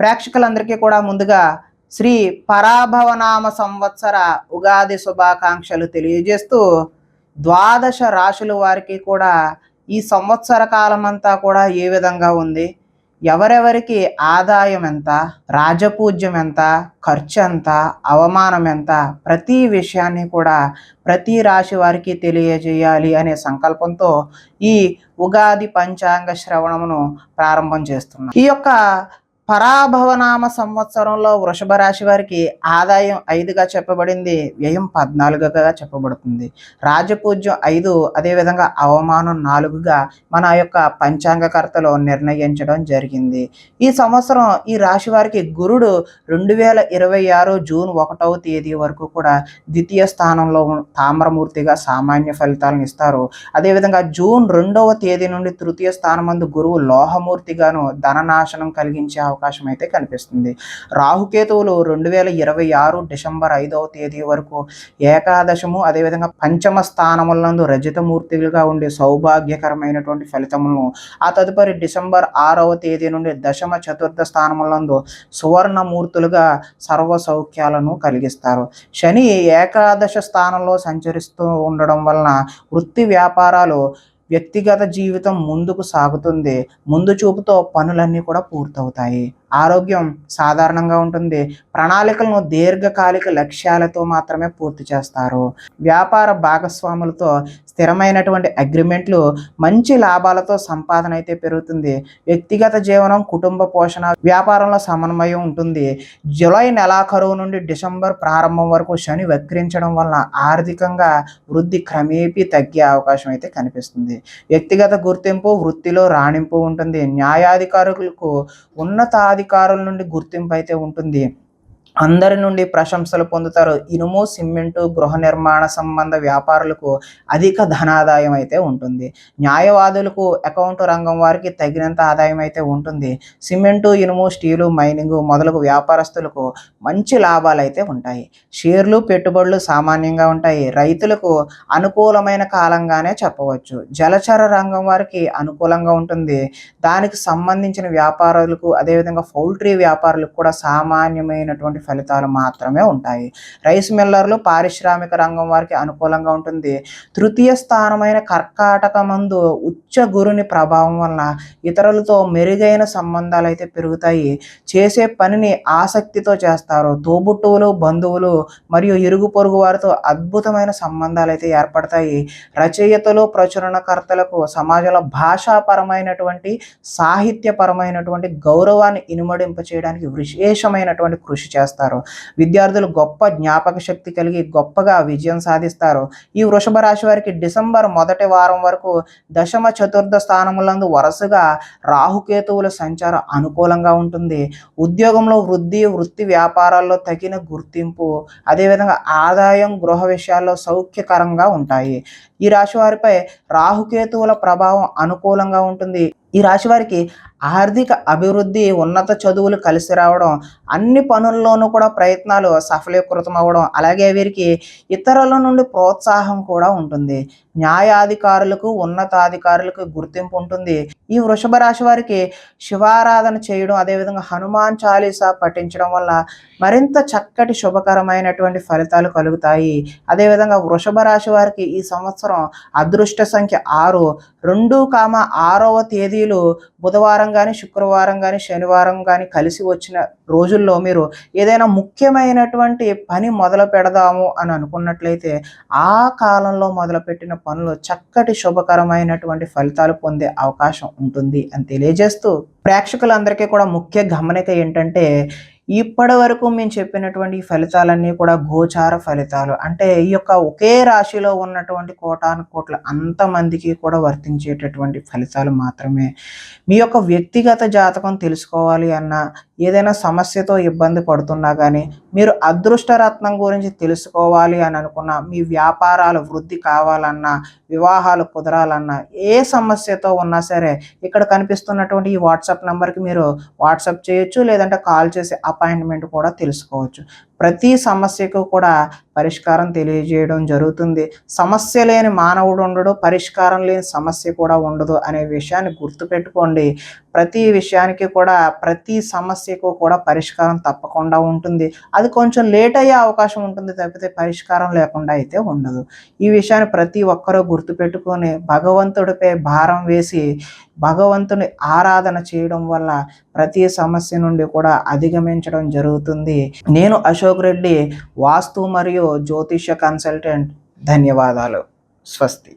ప్రేక్షకులందరికీ కూడా ముందుగా శ్రీ పరాభవనామ సంవత్సర ఉగాది శుభాకాంక్షలు తెలియజేస్తూ ద్వాదశ రాశుల వారికి కూడా ఈ సంవత్సర కాలం అంతా కూడా ఏ విధంగా ఉంది, ఎవరెవరికి ఆదాయం ఎంత, రాజపూజ్యం ఎంత, ఖర్చు ఎంత, అవమానం ఎంత, ప్రతి విషయాన్ని కూడా ప్రతి రాశి వారికి తెలియజేయాలి అనే సంకల్పంతో ఈ ఉగాది పంచాంగ శ్రవణమును ప్రారంభం చేస్తున్నాం. ఈ యొక్క పరాభవనామ సంవత్సరంలో వృషభ రాశి వారికి ఆదాయం 5గా చెప్పబడింది, వ్యయం 14గా చెప్పబడుతుంది. రాజపూజ్యం 5, అదేవిధంగా అవమానం 4గా మన యొక్క పంచాంగకర్తలో నిర్ణయించడం జరిగింది. ఈ సంవత్సరం ఈ రాశి వారికి గురుడు 2026 జూన్ 1వ తేదీ వరకు కూడా ద్వితీయ స్థానంలో తామ్రమూర్తిగా సామాన్య ఫలితాలను ఇస్తారు. అదేవిధంగా జూన్ 2వ తేదీ నుండి తృతీయ స్థానమందు గురువు లోహమూర్తిగాను ధననాశనం కలిగించే అవకాశం అయితే కనిపిస్తుంది. రాహుకేతువులు 2026 డిసెంబర్ 5వ తేదీ వరకు ఏకాదశము అదేవిధంగా పంచమ స్థానములందు రజితమూర్తిగా ఉండే సౌభాగ్యకరమైనటువంటి ఫలితములను, ఆ తదుపరి డిసెంబర్ 6వ తేదీ నుండి దశమ చతుర్థ స్థానములందు సువర్ణమూర్తులుగా సర్వ సౌఖ్యాలను కలిగిస్తారు. శని ఏకాదశ స్థానంలో సంచరిస్తూ ఉండడం వలన వృత్తి వ్యాపారాలు, వ్యక్తిగత జీవితం ముందుకు సాగుతుంది. ముందు చూపుతో పనులన్నీ కూడా పూర్తవుతాయి. ఆరోగ్యం సాధారణంగా ఉంటుంది. ప్రణాళికలను దీర్ఘకాలిక లక్ష్యాలతో మాత్రమే పూర్తి చేస్తారు. వ్యాపార భాగస్వాములతో స్థిరమైనటువంటి అగ్రిమెంట్లు, మంచి లాభాలతో సంపాదన అయితే పెరుగుతుంది. వ్యక్తిగత జీవనం, కుటుంబ పోషణ, వ్యాపారంలో సమన్వయం ఉంటుంది. జూలై నెలాఖరు నుండి డిసెంబర్ ప్రారంభం వరకు శని వక్రించడం వలన ఆర్థికంగా వృద్ధి క్రమేపీ తగ్గే అవకాశం అయితే కనిపిస్తుంది. వ్యక్తిగత గుర్తింపు, వృత్తిలో రాణింపు ఉంటుంది. న్యాయాధికారులకు ఉన్నతాధికారుల నుండి గుర్తింపు అయితే ఉంటుంది. అందరి నుండి ప్రశంసలు పొందుతారు. ఇనుము, సిమెంటు, గృహ నిర్మాణ సంబంధ వ్యాపారులకు అధిక ధనాదాయం అయితే ఉంటుంది. న్యాయవాదులకు, అకౌంట్ రంగం వారికి తగినంత ఆదాయం అయితే ఉంటుంది. సిమెంటు, ఇనుము, స్టీలు, మైనింగ్ మొదలగు వ్యాపారస్తులకు మంచి లాభాలు అయితే ఉంటాయి. షేర్లు, పెట్టుబడులు సామాన్యంగా ఉంటాయి. రైతులకు అనుకూలమైన కాలంగానే చెప్పవచ్చు. జలచర రంగం వారికి అనుకూలంగా ఉంటుంది. దానికి సంబంధించిన వ్యాపారులకు అదేవిధంగా పౌల్ట్రీ వ్యాపారులకు కూడా సామాన్యమైనటువంటి ఫలితాలు మాత్రమే ఉంటాయి. రైస్ మిల్లర్లు, పారిశ్రామిక రంగం వారికి అనుకూలంగా ఉంటుంది. తృతీయ స్థానమైన కర్కాటకమందు ఉచ్చ గురుని ప్రభావం వలన ఇతరులతో మెరుగైన సంబంధాలు అయితే పెరుగుతాయి. చేసే పనిని ఆసక్తితో చేస్తారు. తోబుట్టువులు, బంధువులు మరియు ఇరుగు పొరుగు వారితో అద్భుతమైన సంబంధాలు అయితే ఏర్పడతాయి. రచయితలు, ప్రచురణకర్తలకు సమాజంలో భాషాపరమైనటువంటి, సాహిత్యపరమైనటువంటి గౌరవాన్ని ఇనుమడింప చేయడానికి విశేషమైనటువంటి కృషి చేస్తారు. విద్యార్థులు గొప్ప జ్ఞాపక శక్తి కలిగి గొప్పగా విజయం సాధిస్తారు. ఈ వృషభ రాశి వారికి డిసెంబర్ మొదటి వారం వరకు దశమ చతుర్థ స్థానములందు వరుసగా రాహుకేతువుల సంచారం అనుకూలంగా ఉంటుంది. ఉద్యోగంలో వృద్ధి, వృత్తి వ్యాపారాల్లో తగిన గుర్తింపు, అదేవిధంగా ఆదాయం, గృహ విషయాల్లో సౌఖ్యకరంగా ఉంటాయి. ఈ రాశి వారిపై రాహుకేతువుల ప్రభావం అనుకూలంగా ఉంటుంది. ఈ రాశి వారికి ఆర్థిక అభివృద్ధి, ఉన్నత చదువులు కలిసి రావడం, అన్ని పనుల్లోనూ కూడా ప్రయత్నాలు సఫలీకృతం అవ్వడం, అలాగే వీరికి ఇతరుల నుండి ప్రోత్సాహం కూడా ఉంటుంది. న్యాయాధికారులకు, ఉన్నతాధికారులకు గుర్తింపు ఉంటుంది. ఈ వృషభ రాశి వారికి శివారాధన చేయడం, అదేవిధంగా హనుమాన్ చాలీసా పఠించడం వల్ల మరింత చక్కటి శుభకరమైనటువంటి ఫలితాలు కలుగుతాయి. అదేవిధంగా వృషభ రాశి వారికి ఈ సంవత్సరం అదృష్ట సంఖ్య 6, 2, 6వ తేదీలు బుధవారం కానీ, శుక్రవారం కానీ, శనివారం కానీ కలిసి వచ్చిన రోజుల్లో మీరు ఏదైనా ముఖ్యమైనటువంటి పని మొదలు పెడదాము అని అనుకున్నట్లయితే ఆ కాలంలో మొదలుపెట్టిన పనులు చక్కటి శుభకరమైనటువంటి ఫలితాలు పొందే అవకాశం ఉంటుంది అని తెలియజేస్తూ, ప్రేక్షకులందరికీ కూడా ముఖ్య గమనిక ఏంటంటే, ఇప్పటి వరకు మేము చెప్పినటువంటి ఫలితాలన్నీ కూడా గోచార ఫలితాలు. అంటే ఈ యొక్క ఒకే రాశిలో ఉన్నటువంటి కోటాను కోట్ల అంతమందికి కూడా వర్తించేటటువంటి ఫలితాలు మాత్రమే. మీ యొక్క వ్యక్తిగత జాతకం తెలుసుకోవాలి అన్నా, ఏదైనా సమస్యతో ఇబ్బంది పడుతున్నా కానీ, మీరు అదృష్ట రత్నం గురించి తెలుసుకోవాలి అని అనుకున్నా, మీ వ్యాపారాలు వృద్ధి కావాలన్నా, వివాహాలు కుదరాలన్నా, ఏ సమస్యతో ఉన్నా సరే ఇక్కడ కనిపిస్తున్నటువంటి ఈ వాట్సాప్ నెంబర్కి మీరు వాట్సాప్ చేయొచ్చు, లేదంటే కాల్ చేసి అపాయింట్మెంట్ కూడా తెలుసుకోవచ్చు. ప్రతి సమస్యకు కూడా పరిష్కారం తెలియజేయడం జరుగుతుంది. సమస్య లేని మానవుడు ఉండడు, పరిష్కారం లేని సమస్య కూడా ఉండదు అనే విషయాన్ని గుర్తుపెట్టుకోండి. ప్రతి విషయానికి కూడా, ప్రతి సమస్యకు కూడా పరిష్కారం తప్పకుండా ఉంటుంది. అది కొంచెం లేట్ అయ్యే అవకాశం ఉంటుంది తప్పితే పరిష్కారం లేకుండా అయితే ఉండదు. ఈ విషయాన్ని ప్రతి ఒక్కరూ గుర్తుపెట్టుకొని భగవంతుడిపై భారం వేసి భగవంతుని ఆరాధన చేయడం వల్ల ప్రతి సమస్య నుండి కూడా అధిగమించడం జరుగుతుంది. నేను అశోక్ రెడ్డి, వాస్తు మరియు జ్యోతిష్య కన్సల్టెంట్. ధన్యవాదాలు. స్వస్తి.